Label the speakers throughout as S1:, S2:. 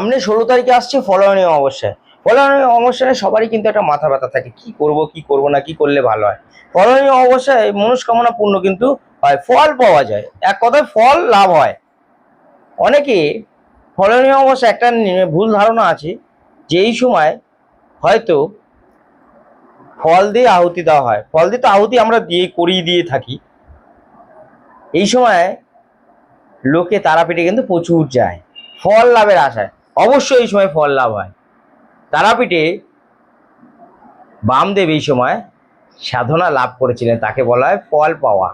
S1: সামনে 16 তারিখে আসছে ফলনীয় অমাবস্যায়। ফলনীয় অমাবস্যায় সবারই কিন্তু একটা মাথা ব্যথা থাকে, কি করব কি করব না, কি করলে ভালো হয়। ফলনীয় অমাবস্যায় মনস্কামনা পূর্ণ কিন্তু হয়, ফল পাওয়া যায়, এক কথায় ফল লাভ হয়। অনেকে ফলনীয় অমাবস্যা একটা ভুল ধারণা আছে যে এই সময় হয়তো ফল দিয়ে আহুতি দেওয়া হয়। ফল দিয়ে তো আহুতি আমরা করিয়ে দিয়ে থাকি। এই সময় লোকে তারাপীঠে কিন্তু প্রচুর যায় ফল লাভের আশায়। অবশ্যই এই সময় ফল লাভ হয়। তারাপীঠে বামদেব এই সময় সাধনা লাভ করেছিলেন, তাকে বলা হয় ফল পাওয়া,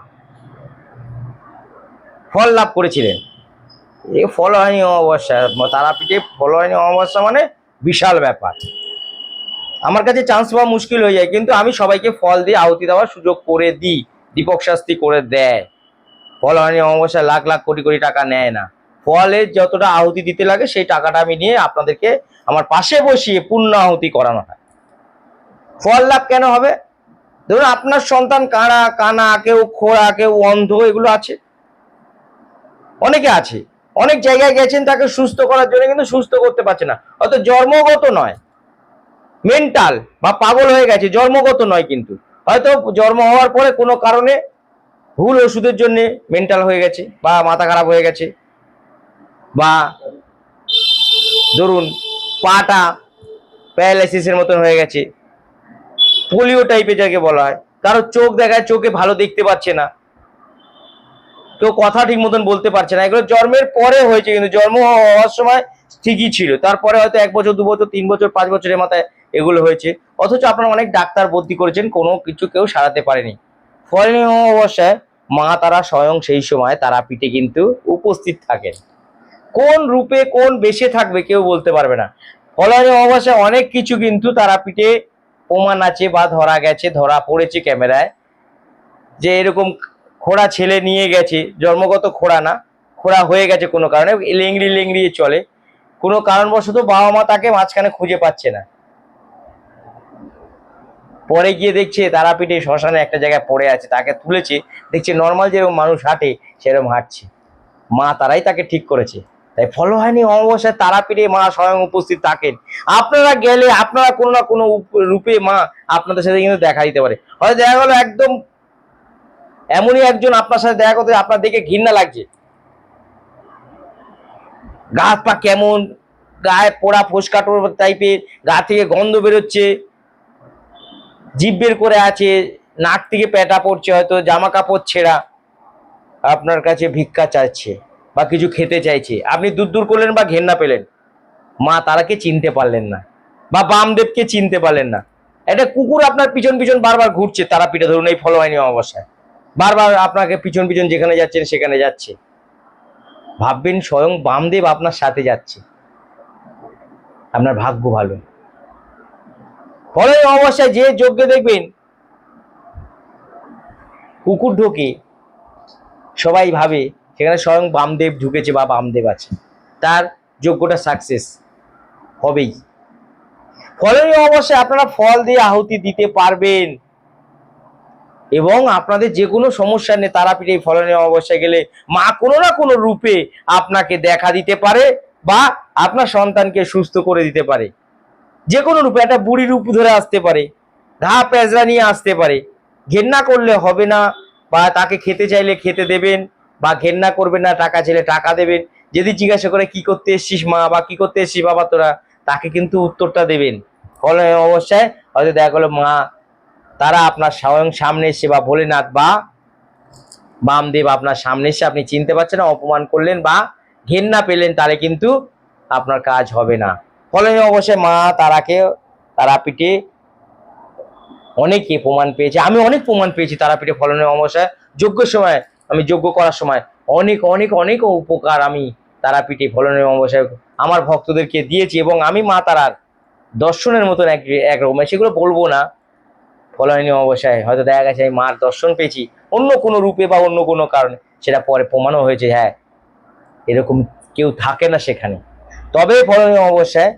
S1: ফল লাভ করেছিলেন। এই ফলহানি অমাবস্যা, তারাপীঠে ফলহানি অমাবস্যা মানে বিশাল ব্যাপার। আমার কাছে চান্স পাওয়া মুশকিল হয়ে যায়, কিন্তু আমি সবাইকে ফল দিয়ে আহুতি দেওয়ার সুযোগ করে দিই, দীপক শাস্তি করে দেয়। ফলহানি অমাবস্যা লাখ লাখ কোটি কোটি টাকা নেয় না, ফলের যতটা আহুতি দিতে লাগে সেই টাকাটা আমি নিয়ে আপনাদেরকে আমার পাশে বসিয়ে পূর্ণ আহুতি করানো হয়। ফল লাভ কেন হবে? ধরুন আপনার সন্তান কানা কানা, কেউ খোড়া, কেউ অন্ধ, এগুলো আছে, অনেকে আছে, অনেক জায়গায় গেছেন তাকে সুস্থ করার জন্য, কিন্তু সুস্থ করতে পারছে না। হয়তো জন্মগত নয়, মেন্টাল বা পাগল হয়ে গেছে, জন্মগত নয়, কিন্তু হয়তো জন্ম হওয়ার পরে কোনো কারণে ভুল ওষুধের জন্য মেন্টাল হয়ে গেছে বা মাথা খারাপ হয়ে গেছে, বা ধরুন পাটা প্যারালাইসিসের মতন হয়ে গেছে, পোলিও টাইপের যাকে বলা হয়। কারো চোখ দেখায়, চোখে ভালো দেখতে পাচ্ছে না, কেউ কথা ঠিক মতন বলতে পারছে না। এগুলো জন্মের পরে হয়েছে, কিন্তু জন্ম হওয়ার সময় ঠিকই ছিল, তারপরে হয়তো 1 বছর 2 বছর 3 বছর 5 বছরের মাথায় এগুলো হয়েছে। অথচ আপনারা অনেক ডাক্তার ভর্তি করেছেন, কোনো কিছু কেউ সারাতে পারেনি। ফলনীয় অবস্থায় মা তারা স্বয়ং সেই সময় তারাপীঠে কিন্তু উপস্থিত থাকেন। কোন রূপে কোন বেশে থাকবে কেউ বলতে পারবে না। ফলনীয় অবস্থায় অনেক কিছু কিন্তু তারাপীঠে প্রমাণ আছে বা ধরা গেছে, ধরা পড়েছে ক্যামেরায়, যে এরকম খোড়া ছেলে নিয়ে গেছে, জন্মগত খোড়া না, খোড়া হয়ে গেছে কোনো কারণে, লেংড়ি লেংড়িয়ে চলে, কোনো কারণবশত বাবা মা তাকে মাঝখানে খুঁজে পাচ্ছে না, পরে গিয়ে দেখছে তারাপীঠে শ্মশানে একটা জায়গায় পড়ে আছে, তাকে তুলেছে, দেখছে নর্মাল যেরকম মানুষ হাঁটে সেরকম হাঁটছে, মা তারাই তাকে ঠিক করেছে। তাই ফলহানি অমাবস্যায় তারাপীঠে মা স্বয়ং উপস্থিত থাকেন। আপনারা গেলে আপনারা কোনো না কোনো রূপে মা আপনাদের সাথে কিন্তু দেখা দিতে পারে। হয়তো দেখা গেলো একদম এমনই একজন আপনার সাথে দেখা করতে আপনার দেখে ঘৃণা লাগছে, গা হাত পা কেমন, গায়ে পোড়া ফোসকাটোর টাইপের, গা থেকে গন্ধ বেরোচ্ছে, জিভ বের করে আছে, নাক থেকে পেটা পড়ছে, হয়তো জামা কাপড় ছেঁড়া, আপনার কাছে ভিক্ষা চাইছে বা কিছু খেতে চাইছে, আপনি দূর দূর করলেন বা ঘেন্না পেলেন, মা তারাকে চিনতে পারলেন না বা বামদেবকে চিনতে পারলেন না। একটা কুকুর আপনার পিছন পিছন বারবার ঘুরছে তারাপীঠে, ধরুন এই ফলহানি অমাবস্যায় বারবার আপনাকে পিছন পিছন যেখানে যাচ্ছেন সেখানে যাচ্ছে, ভাববেন স্বয়ং বামদেব আপনার সাথে যাচ্ছে, আপনার ভাগ্য ভালো। ফলহানি অমাবস্যায় যে যজ্ঞে দেখবেন কুকুর ঢোকে, সবাই ভাবে সেখানে স্বয়ং বামদেব ঢুকেছে বা বামদেব আছে, তার যজ্ঞটা সাকসেস হবেই। ফলহানি অমাবস্যায় আপনারা ফল দিয়ে আহুতি দিতে পারবেন, এবং আপনাদের যে কোনো সমস্যা নেই, তারাপীঠে ফলহানি অমাবস্যায় গেলে মা কোনো না কোনো রূপে আপনাকে দেখা দিতে পারে বা আপনার সন্তানকে সুস্থ করে দিতে পারে। যে কোনো রূপে, একটা বুড়ি রূপ ধরে আসতে পারে, ঘা পেঁচড়া নিয়ে আসতে পারে। ঘেন্না করলে হবে না, বা তাকে খেতে চাইলে খেতে দেবেন, বা ঘেন্না করবেন না, টাকা চাইলে টাকা দেবেন। যদি জিজ্ঞাসা করে কি করতে এসছিস মা বা কি করতে এসছিস বাবা তোরা, তাকে কিন্তু উত্তরটা দেবেন। ফলে অবস্থায় হয়তো দেখা গেলো মা তারা আপনার স্বয়ং সামনে এসে, বা ভোলেনাথ বা বামদেব আপনার সামনে এসে আপনি চিনতে পারছেন না, অপমান করলেন বা ঘেন্না পেলেন, তাহলে কিন্তু আপনার কাজ হবে না। ফলে অবশ্যই মা তারাকে তারাপীঠে অনেকে প্রমাণ পেয়েছে, আমি অনেক প্রমাণ পেয়েছি তারাপীঠে ফলনের অমাবস্যায় যজ্ঞের সময়, আমি যজ্ঞ করার সময় অনেক অনেক অনেক উপকার আমি তারাপীঠে ফলনের অমাবস্যায় আমার ভক্তদেরকে দিয়েছি, এবং আমি মা তারার দর্শনের মতন একরকম, সেগুলো বলবো না। ফলহানি অমাবস্যায় হয়তো দেখা গেছে আমি মার দর্শন পেয়েছি অন্য কোনো রূপে বা অন্য কোনো কারণে, সেটা পরে প্রমাণও হয়েছে, হ্যাঁ এরকম কেউ থাকে না সেখানে। তবে ফলহানি অমাবস্যায়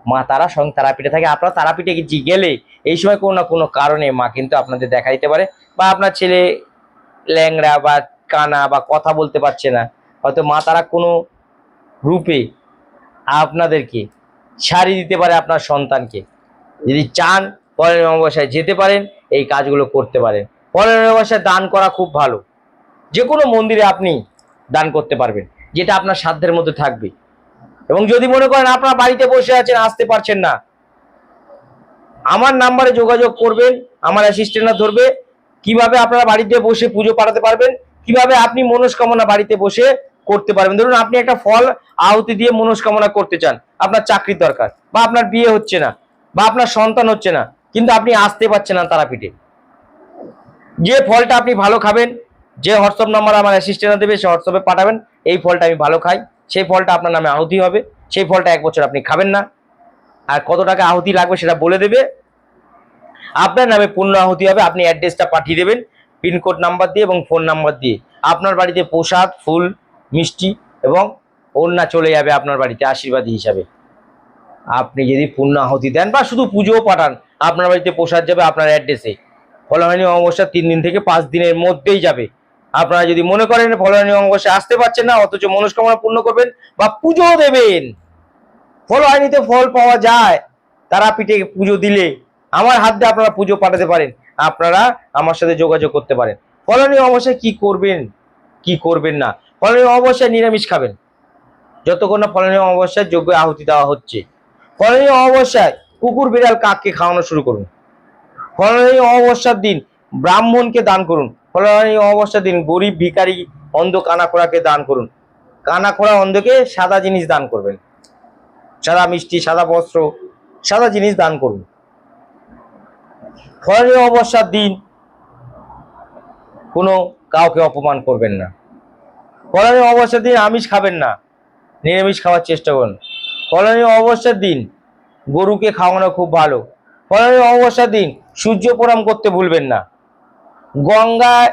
S1: মা তারা স্বয়ং তারাপীঠে থাকে। আপনারা তারাপীঠে গেলে এই সময় কোনো না কোনো কারণে মা কিন্তু আপনাদের দেখা দিতে পারে, বা আপনার ছেলে ল্যাংড়া বা কানা বা কথা বলতে পারছে না, হয়তো মা তারা কোনো রূপে আপনাদেরকে শাড়ি দিতে পারে আপনার সন্তানকে। যদি চান 15ই অমাবস্যায় যেতে পারেন, এই কাজগুলো করতে পারেন। 15ই অমাবস্যায় দান করা খুব ভালো। যে কোনো মন্দিরে আপনি দান করতে পারবেন, যেটা আপনার সাধ্যের মধ্যে থাকবে। এবং যদি মনে করেন আপনার বাড়িতে বসে আছেন, আসতে পারছেন না, আমার নাম্বারে যোগাযোগ করবেন, আমার অ্যাসিস্ট্যান্টরা ধরবে কিভাবে আপনারা বাড়িতে বসে পুজো পাঠাতে পারবেন, কিভাবে আপনি মনস্কামনা বাড়িতে বসে করতে পারবেন। ধরুন আপনি একটা ফল আহুতি দিয়ে মনস্কামনা করতে চান, আপনার চাকরির দরকার, বা আপনার বিয়ে হচ্ছে না, বা আপনার সন্তান হচ্ছে না, কিন্তু আপনি আসতে পারছেন না তারাপীঠে। যে ফলটা আপনি ভালো খাবেন, যে হোয়াটসঅ্যাপ নাম্বার আমার অ্যাসিস্ট্যান্টরা দেবে, সে হোয়াটসঅ্যাপে পাঠাবেন, এই ফলটা আমি ভালো খাই, সেই ফলটা আপনার নামে আহুতি হবে। সেই ফলটা 1 বছর আপনি খাবেন না, আর কত টাকা আহুতি লাগবে সেটা বলে দেবে, আপনার নামে পূর্ণ আহুতি হবে। আপনি অ্যাড্রেসটা পাঠিয়ে দেবেন পিনকোড নাম্বার দিয়ে এবং ফোন নাম্বার দিয়ে। আপনার বাড়িতে প্রসাদ, ফুল, মিষ্টি এবং ওড়না চলে যাবে আপনার বাড়িতে আশীর্বাদী হিসাবে। আপনি যদি পূর্ণ আহুতি দেন বা শুধু পুজোও পাঠান, আপনার বাড়িতে প্রসাদ যাবে আপনার অ্যাড্রেসে। ফলহানি অমাবস্যা 3 দিন থেকে 5 দিনের মধ্যেই যাবে। আপনারা যদি মনে করেন ফলহানি অমাবস্যা আসতে পারছেন না, অথচ মনস্কামনা পূর্ণ করবেন বা পুজো দেবেন, ফলহানিতে ফল পাওয়া যায়, তারাপীঠে পুজো দিলে আমার হাত দিয়ে আপনারা পুজো পাঠাতে পারেন। আপনারা আমার সাথে যোগাযোগ করতে পারেন। ফলহানি অমাবস্যায় কি করবেন, কি করবেন না। ফলহানি অমাবস্যায় নিরামিষ খাবেন যতক্ষণ না ফলহানি অমাবস্যায় যজ্ঞ আহুতি দেওয়া হচ্ছে। ফলহানি অমাবস্যায় কুকুর, বিড়াল, কাককে খাওয়ানো শুরু করুন। ফলহানি অমাবস্যার দিন ব্রাহ্মণকে দান করুন। ফলহানি অমাবস্যার দিন গরিব, ভিখারি, অন্ধ, কানাখোড়াকে দান করুন। কানাখোড়া, অন্ধকে সাদা জিনিস দান করবেন, সাদা মিষ্টি, সাদা বস্ত্র, সাদা জিনিস দান করুন। ফলহানি অমাবস্যার দিন কোনো কাউকে অপমান করবেন না। ফলহানি অমাবস্যার দিন আমিষ খাবেন না, নিরামিষ খাওয়ার চেষ্টা করুন। ফলহানি অমাবস্যার দিন গরুকে খাওয়ানো খুব ভালো। ফলহানি অমাবস্যার দিন সূর্য প্রণাম করতে ভুলবেন না। গঙ্গায়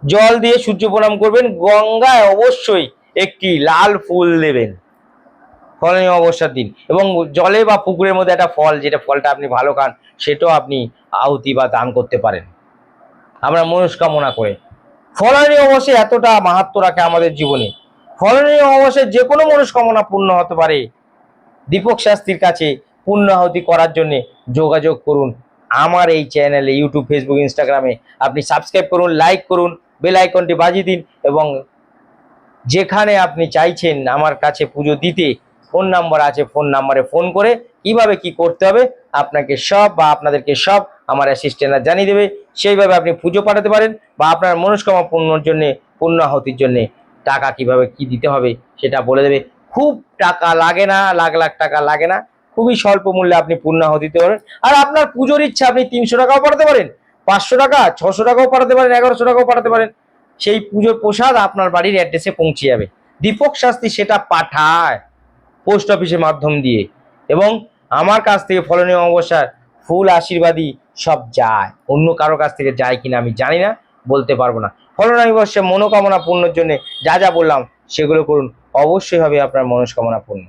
S1: জল দিয়ে সূর্য প্রণাম করবেন, গঙ্গায় অবশ্যই একটি লাল ফুল দেবেন ফলহানি অমাবস্যার দিন। এবং জলে বা পুকুরের মধ্যে একটা ফল, যেটা ফলটা আপনি ভালো খান, সেটাও আপনি আহুতি বা দান করতে পারেন আমরা মনস্কামনা করে। ফলহানি অমাবস্যা এতটা মাহাত্ম্য রাখে আমাদের জীবনে। ফলহানি অমাবস্যায় যে কোনো মনস্কামনা পূর্ণ হতে পারে। দীপক শাস্ত্রীর কাছে পূর্ণ আহুতি করার জন্য যোগাযোগ করুন। আমার এই চ্যানেলে ইউটিউব, ফেসবুক, ইনস্টাগ্রামে আপনি সাবস্ক্রাইব করুন, লাইক করুন, বেল আইকনটি বাজিয়ে দিন, এবং যেখানে আপনি চাইছেন আমার কাছে পুজো দিতে, ফোন নাম্বার আছে, ফোন নাম্বারে ফোন করে কিভাবে কি করতে হবে আপনাকে সব বা আপনাদেরকে সব আমার অ্যাসিস্ট্যান্টরা জানিয়ে দেবে। সেইভাবে আপনি পুজো পাঠাতে পারেন, বা আপনার মনস্কামনা পূর্ণর জন্য, পূর্ণ আহুতির জন্য টাকা কিভাবে কি দিতে হবে সেটা বলে দেবে। খুব টাকা লাগে না, লাখ লাখ টাকা লাগে না, খুবই স্বল্প মূল্যে আপনি পূর্ণ আহুতি দিতে পারেন। আর আপনার পুজোর ইচ্ছা আপনি 300 টাকাও পাঠাতে পারেন, 500 টাকা, 600 টাকাও পাঠাতে পারেন, 1100 টাকাও পাঠাতে পারেন। সেই পুজোর প্রসাদ আপনার বাড়ির অ্যাড্রেসে পৌঁছে যাবে। দীপক শাস্ত্রী সেটা পাঠায় পোস্ট অফিসের মাধ্যম দিয়ে, এবং আমার কাছ থেকে ফলহানি অমাবস্যার ফুল, আশীর্বাদী সব যায়। অন্য কারো কাছ থেকে যায় কিনা আমি জানি না, বলতে পারবো না। ফলহানি অমাবস্যার মনোকামনা পূর্ণের জন্য যা যা বললাম সেগুলো করুন, অবশ্যই হবে আপনার মনস্কামনা পূর্ণ।